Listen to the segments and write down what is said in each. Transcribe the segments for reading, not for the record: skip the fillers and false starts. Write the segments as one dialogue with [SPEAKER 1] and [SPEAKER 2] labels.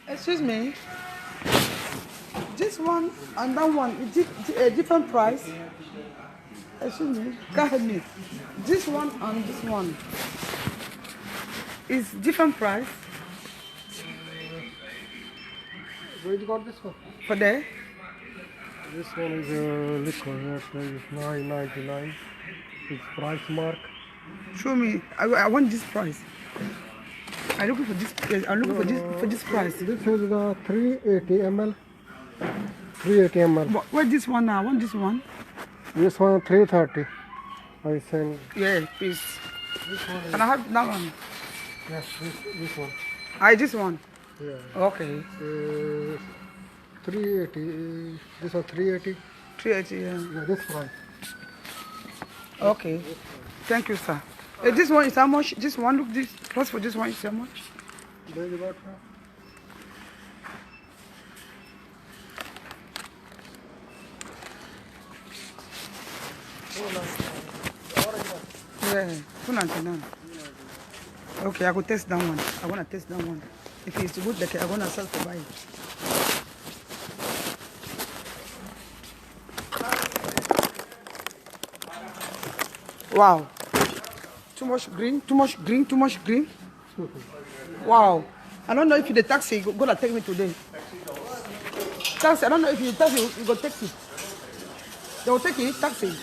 [SPEAKER 1] Excuse me. This one and that one is a different price. Excuse me. Can't help me. This one and this one is different price.
[SPEAKER 2] Where you got this one?
[SPEAKER 1] For there.
[SPEAKER 2] This one is a liquid. That is $9.99. It's price mark.
[SPEAKER 1] Show me. I want this price. I'm looking for this. I'm looking for this price.
[SPEAKER 2] This is the 380 ml. 380 ml.
[SPEAKER 1] Where this one now? I want this one.
[SPEAKER 2] This one 330. I send.
[SPEAKER 1] Yeah, please.
[SPEAKER 2] This one.
[SPEAKER 1] Can I have that one?
[SPEAKER 2] Yes, this one.
[SPEAKER 1] This one.
[SPEAKER 2] Yeah.
[SPEAKER 1] Okay.
[SPEAKER 2] 380. This one 380.
[SPEAKER 1] 380. Yeah.
[SPEAKER 2] Yeah, this price.
[SPEAKER 1] Okay. Thank you, sir. This one is how much? This one, look, this price for this one is how much?
[SPEAKER 2] There you got
[SPEAKER 1] Yeah, 299. Okay, I could test that one. I want to test that one. If it's good, like, I'm going to sell to buy it. Wow. Too much green, too much green, too much green. Wow. I don't know if the taxi gonna take me today. Taxi, I don't know if the taxi you go take it. They will take it, taxi.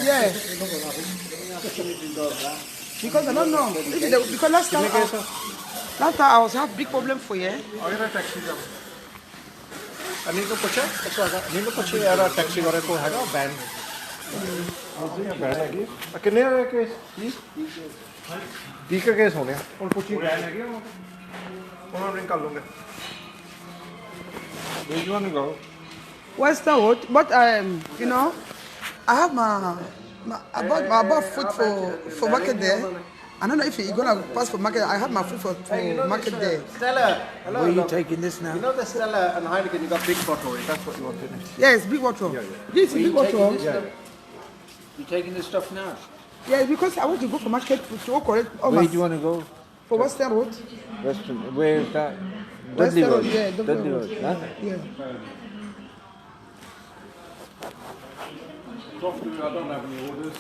[SPEAKER 1] Yeah. Because I don't know. Because last time I was have big problem for you.
[SPEAKER 3] Anil को पूछे अनिल को पूछे यार taxi वाले को है ना ban ban है कि कितने केस 30 का केस होने और पूछी बैन है कि उन्होंने रिंग कर लूंगे Where you want to go?
[SPEAKER 1] Western Road, but you know, I have I bought food for market there. I don't know if you're gonna pass for market. I have my food for market there.
[SPEAKER 3] Stella, hello.
[SPEAKER 1] Where are you taking this now?
[SPEAKER 3] You know the Stella and Heineken, you got big bottle. That's what you want, isn't it?
[SPEAKER 1] Yes, big water.
[SPEAKER 3] Yeah.
[SPEAKER 1] This is big water.
[SPEAKER 3] Yeah. You taking this stuff now?
[SPEAKER 1] Yeah, because I want to go for market to correct.
[SPEAKER 3] Where do you want to go?
[SPEAKER 1] For Western Road.
[SPEAKER 3] Western. Where is that?
[SPEAKER 1] Western
[SPEAKER 3] Dudley Road.
[SPEAKER 1] Road, yeah,
[SPEAKER 3] Dudley Road. Huh?
[SPEAKER 1] Yeah.
[SPEAKER 3] Coffee, I don't have any orders.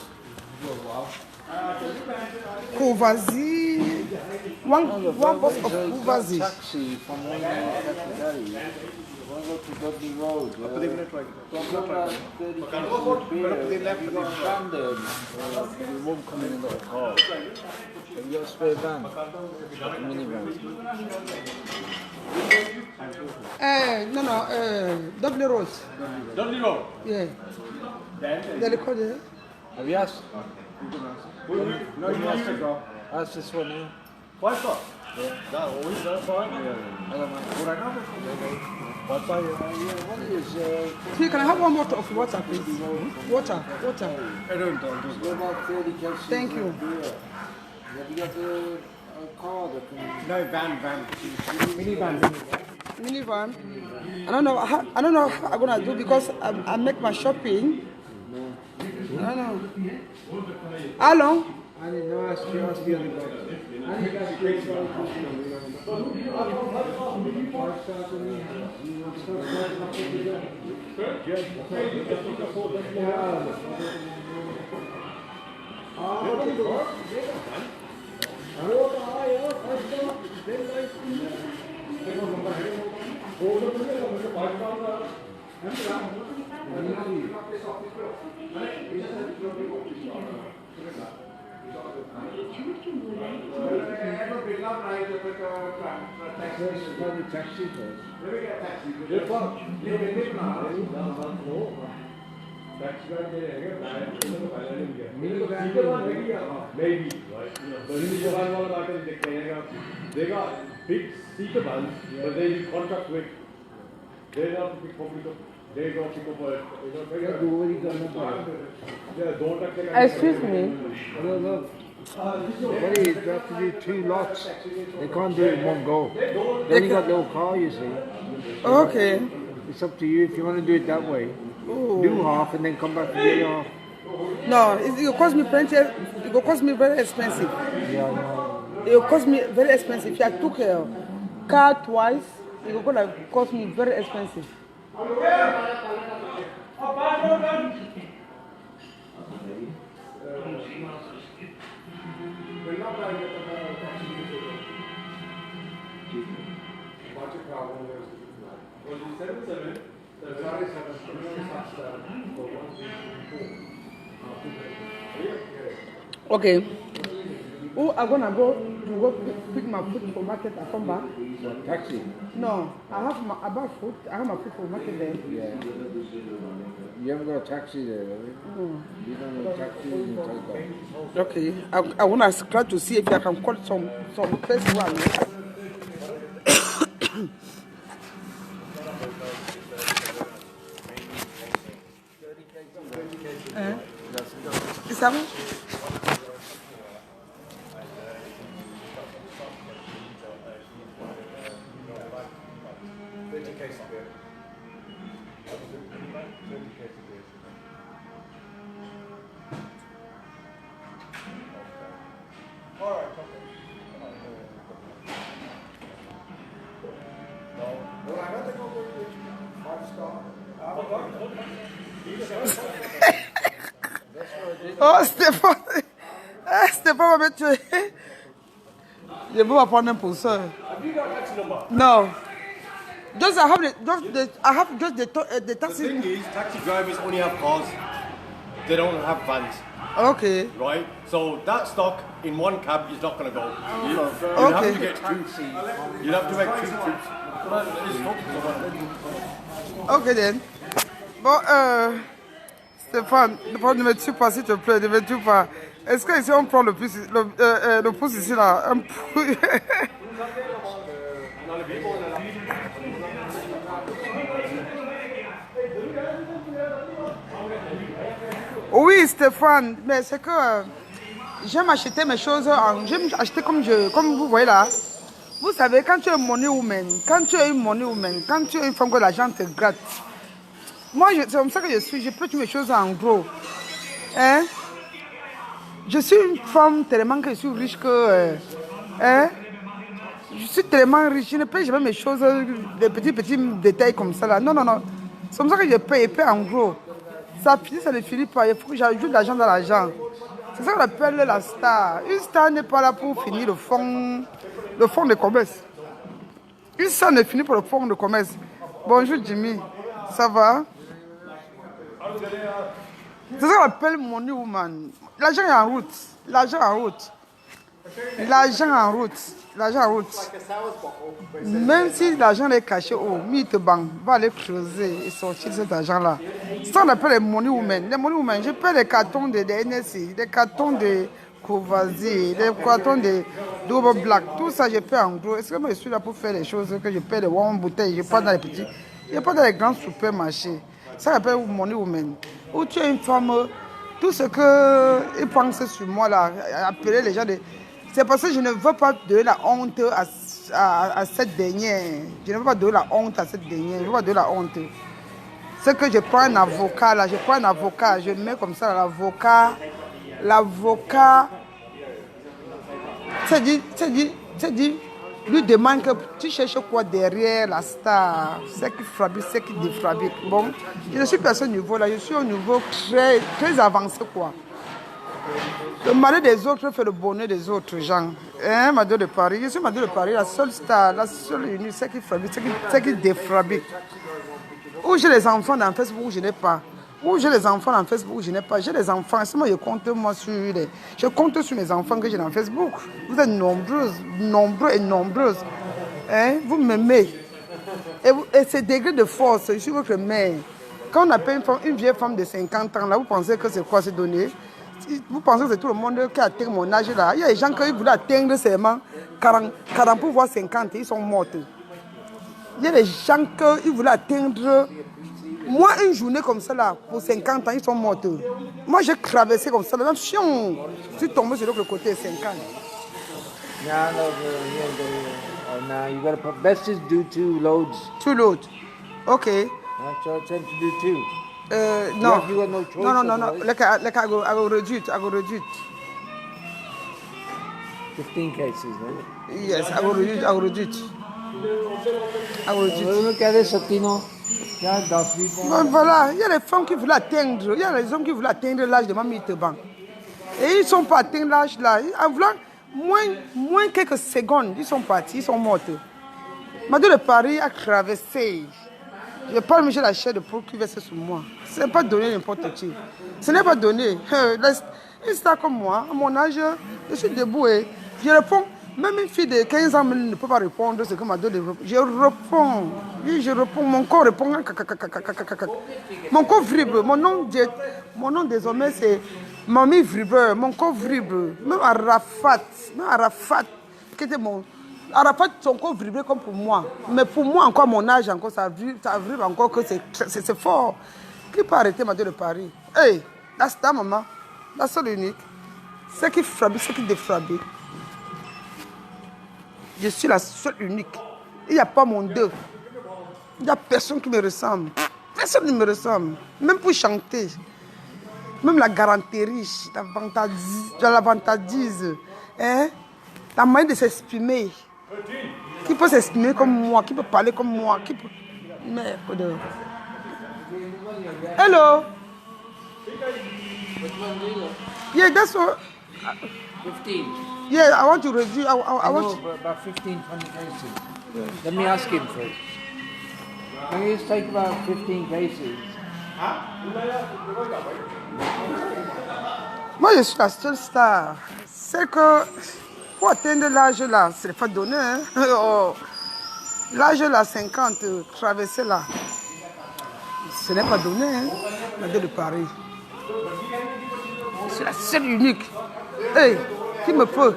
[SPEAKER 1] Courvoisier. One box of Courvoisier.
[SPEAKER 3] Taxi from one Category. You want to go to Dudley Road. You won't come in the car. You got a spare van? A minivan.
[SPEAKER 1] No, Dudley Road.
[SPEAKER 3] Dudley Road?
[SPEAKER 1] Yeah. They record it.
[SPEAKER 3] Have you asked? No, you asked to go. Ask this one here. What? Yeah. That always that fine? Yeah. I don't know. What I know? What by what is
[SPEAKER 1] Please, can I have one bottle of water, please? Water.
[SPEAKER 3] I don't know. About 30 cans.
[SPEAKER 1] Thank you.
[SPEAKER 3] Have you got a car that can... No, van. Minivan.
[SPEAKER 1] Minivan. I don't know how I'm gonna do because I make my shopping. I don't know. How long?
[SPEAKER 3] I didn't know. Ask the other guy. Taxi first.
[SPEAKER 4] Maybe, right? They got big seeker vans, but they do contract with. They don't pick public up. They don't pick up.
[SPEAKER 1] Excuse me.
[SPEAKER 3] Buddy, you have to do 2 lots. They can't do it in one go. They only got little car, you see.
[SPEAKER 1] Okay.
[SPEAKER 3] It's up to you if you want to do it that way.
[SPEAKER 1] Ooh.
[SPEAKER 3] Do half and then come back and do half.
[SPEAKER 1] No, it will cost me plenty. It will cost me very expensive.
[SPEAKER 3] Yeah, I know.
[SPEAKER 1] it will cost me very expensive. If I took a car twice, it will gonna cost me very expensive. Okay. Who are gonna go to go pick my food for market? I come back.
[SPEAKER 3] Taxi.
[SPEAKER 1] No, I have my about food. I have my food for market there.
[SPEAKER 3] Yeah. You haven't got a taxi there, have you?
[SPEAKER 1] No.
[SPEAKER 3] You don't have a taxi in Taikon.
[SPEAKER 1] Okay. I wanna try to see if I can call some place one. Is that one? Oh, Stéphane! Stéphane va me tuer. Je ne veux pas prendre pour ça.
[SPEAKER 4] Have you got a taxi number?
[SPEAKER 1] No. Just I have just the
[SPEAKER 4] The
[SPEAKER 1] taxi.
[SPEAKER 4] thing is, taxi drivers only have cars. They don't have vans,
[SPEAKER 1] Okay.
[SPEAKER 4] right? So that stock in one cab is not going to go. You have
[SPEAKER 1] Okay.
[SPEAKER 4] to get two. You'll have to make two trips. Well, it's not-
[SPEAKER 1] Ok, then. Bon, Stéphane, ne me tue pas, s'il te plaît, ne me tue pas. Est-ce que ici on prend le pouce ici là? Un pouce. Oui, Stéphane, mais c'est que j'aime acheter mes choses, j'aime acheter comme vous voyez là. Vous savez, quand tu es money woman, quand tu es une money woman, quand tu es une femme que l'argent te gratte, moi, c'est comme ça que je peux tuer mes choses en gros. Hein? Je suis une femme tellement que je suis riche que... hein? Je suis tellement riche, je ne paye jamais mes choses, des petits détails comme ça là. Non, non, non. C'est comme ça que je paye en gros. Ça finit, ça ne finit pas. Il faut que j'ajoute de l'argent dans l'argent. C'est ça qu'on appelle la star. Une star n'est pas là pour finir le fond de commerce. Une star ne finit pas le fond de commerce. Bonjour Jimmy, ça va? C'est ça qu'on appelle money woman. L'argent est en route. L'argent en route. L'argent en route. L'argent en route. Même si l'argent est caché au Meetbank, va aller creuser et sortir cet argent-là. C'est ça qu'on appelle les money women. Les money women, je paie les cartons de NSI, les cartons de Courvoisier, les cartons de Double Black. Tout ça, je paie en gros. Est-ce que moi, je suis là pour faire les choses que je paie les one bouteilles, je pas dans les petits, je pas dans les grands supermarchés. Ça s'appelle money woman. Où tu es une femme, tout ce qu'ils pensent sur moi là, appeler les gens de... C'est parce que je ne veux pas donner la honte à cette dernière. Je ne veux pas donner la honte à cette dernière. Je ne veux pas donner la honte. C'est que je prends un avocat là, je mets comme ça l'avocat. C'est dit, lui demande que tu cherches quoi derrière la star, ce qui fabrique, ce qui défabrique. Bon, je ne suis pas à ce niveau là, je suis au niveau très, très avancé quoi. Le malheur des autres fait le bonheur des autres gens. Hein, Madame de Paris, je suis Madame de Paris, la seule star, la seule unie, ce qui fabrique, ce qui défabrique. Où j'ai les enfants dans Facebook où je n'ai pas. Où j'ai les enfants dans Facebook où je n'ai pas. J'ai les enfants, c'est moi je compte sur mes enfants que j'ai dans Facebook. Vous êtes nombreux et nombreuses. Hein? Vous m'aimez. Et ce degré de force, je suis votre mère. Quand on appelle une vieille femme de 50 ans, là, vous pensez que c'est quoi se donner? Vous pensez que c'est tout le monde qui atteint mon âge là. Il y a des gens qui voulaient atteindre seulement 40 pour voir 50, ils sont morts. Il y a des gens qui voulaient atteindre, moi une journée comme ça là, pour 50 ans, ils sont morts. Moi j'ai traversé comme ça là, je suis tombé sur l'autre côté 50.
[SPEAKER 3] Now you gotta put, best just do 2 loads.
[SPEAKER 1] 2 loads. Okay.
[SPEAKER 3] So it's time to do 2.
[SPEAKER 1] No.
[SPEAKER 3] You got no choice.
[SPEAKER 1] No. Like I go reduce.
[SPEAKER 3] 15 cases, then.
[SPEAKER 1] Yes, I will read it. I will read it. I will read it.
[SPEAKER 3] Look at this, Satino. Yeah, that's people.
[SPEAKER 1] Bon, voilà, il y a les femmes qui veulent atteindre, il y a les hommes qui veulent atteindre l'âge de Mamie Teban. Et ils ne sont pas atteints l'âge là. En voulant moins quelques secondes, ils sont partis, ils sont morts. Madame de Paris a traversé. Je parle, mais j'ai la chair de peau qui verse sur moi. Ce n'est pas donné n'importe qui. Ce n'est pas donné. Une star comme moi, à mon âge, je suis debout et je réponds. Même une fille de 15 ans ne peut pas répondre ce que m'a donné. Je réponds. Oui, je réponds. Mon corps répond. Mon corps vibre. Mon nom désormais c'est Mamie Vibre. Mon corps vibre. Même Arafat, qui était mon. Arafat, son corps vibrait comme pour moi. Mais pour moi, encore mon âge, encore, ça vibre encore que c'est fort. Qui peut arrêter ma de Paris? Hey, la star, maman. La seule unique. C'est qui frappe, c'est qui défrappe. Je suis la seule unique. Il n'y a pas mon deux. Il n'y a personne qui me ressemble. Personne ne me ressemble. Même pour chanter. Même la garantie riche, la vantardise, hein? La manière de s'exprimer. Qui peut s'exprimer comme moi, qui peut parler comme moi, qui peut... Merde. Hello. Yeah, that's what...
[SPEAKER 3] 15.
[SPEAKER 1] Yeah, I want to review. I want
[SPEAKER 3] No,
[SPEAKER 1] to...
[SPEAKER 3] about 15, 20 cases. Let me ask him first. Can you just take about 15 cases?
[SPEAKER 1] Moi, je suis la seule star. C'est que pour atteindre l'âge là, ce n'est pas donné. Hein? Oh. L'âge là, 50, traverser là, ce n'est pas donné. Hein? La de Paris. C'est la seule unique. Hey, qui me peut?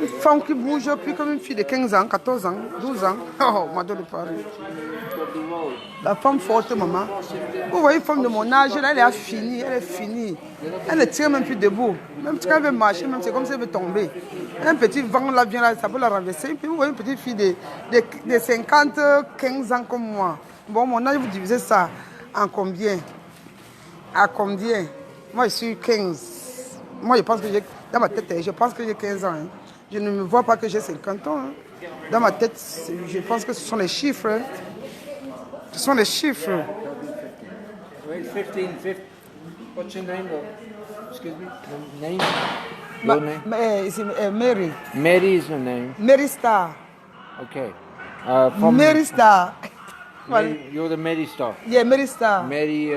[SPEAKER 1] Une femme qui bouge plus comme une fille de 15 ans, 14 ans, 12 ans. Oh, Madame de Paris. La femme forte, maman. Vous voyez une femme de mon âge, là, elle est finie, elle est finie. Elle ne tient même plus debout. Même quand elle veut marcher, même c'est comme si elle veut tomber. Un petit vent là vient là, ça peut la renverser. Puis vous voyez une petite fille de 50, 15 ans comme moi. Bon, mon âge, vous divisez ça en combien? À combien? Moi, je suis 15. Moi, je pense que j'ai... Dans ma tête, je pense que j'ai 15 ans. Hein. Je ne me vois pas que j'ai 50 ans. Hein. Dans ma tête, je pense que ce sont les chiffres. Hein. Ce sont les chiffres.
[SPEAKER 3] Wait, 15. What's your name, though? Excuse me? Name? Your name?
[SPEAKER 1] Mary.
[SPEAKER 3] Mary is your name.
[SPEAKER 1] Mary Star.
[SPEAKER 3] Okay.
[SPEAKER 1] Mary Star.
[SPEAKER 3] You're the Mary Star.
[SPEAKER 1] Yeah, Mary Star.
[SPEAKER 3] Mary,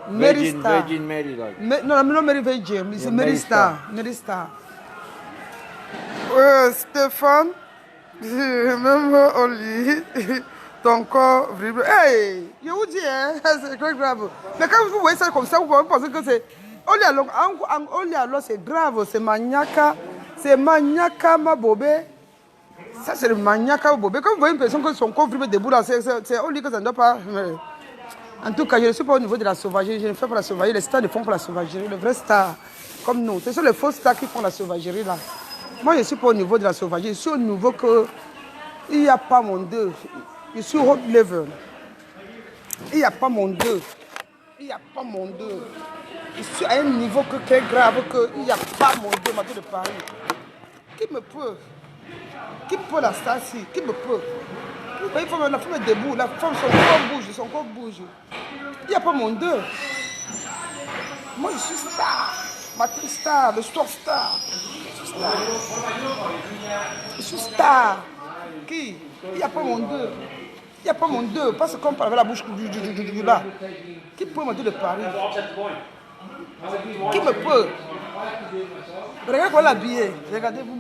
[SPEAKER 1] Mary Star.
[SPEAKER 3] Virgin Mary, like.
[SPEAKER 1] No, I'm not Mary Virgin. It's
[SPEAKER 3] Yeah,
[SPEAKER 1] Mary
[SPEAKER 3] Mary
[SPEAKER 1] Star. Mary Star. Stéphane, même au lit, ton corps vibre. Hey, je vous dis, hein, c'est très grave. Mais quand vous voyez ça comme ça, vous pouvez penser que c'est... Alors c'est grave, c'est maniaca. C'est maniaca, ma bobé. Ça, c'est le maniaca, ma bobé. Quand vous voyez une personne que son corps vibre debout, c'est au lit que ça ne doit pas... En tout cas, je ne suis pas au niveau de la sauvagerie. Je ne fais pas la sauvagerie. Les stars ne font pas la sauvagerie. Les vrais stars, comme nous. Ce sont les faux stars qui font la sauvagerie, là. Moi, je ne suis pas au niveau de la sauvagerie. Je suis au niveau que... Il n'y a pas mon deux. Je suis au haut level. Il n'y a pas mon deux. Il n'y a pas mon deux. Je suis à un niveau que très grave qu'il n'y a pas mon deux, Madame de Paris. Qui me peut? Qui peut la star-ci? Qui me peut? La femme est debout, la femme, son corps bouge. Il n'y a pas mon deux. Moi, je suis star. Matin star, le soir star. Je suis star. Qui? Il n'y a pas mon deux. Il n'y a pas mon deux. Parce qu'on parle avec la bouche là. Qui peut me dire de Paris? Qui me peut? Regardez comment l'habiller. Regardez-vous.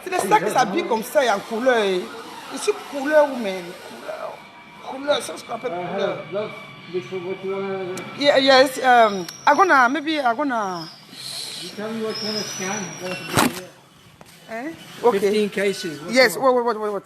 [SPEAKER 1] C'est des stars qui s'habillent comme ça et en couleur. Je suis couleur ou mais couleur, c'est ce qu'on appelle couleur. Yes, I'm gonna.
[SPEAKER 3] You tell me what kind of scan?
[SPEAKER 1] Okay.
[SPEAKER 3] 15 cases.
[SPEAKER 1] Yes, wait.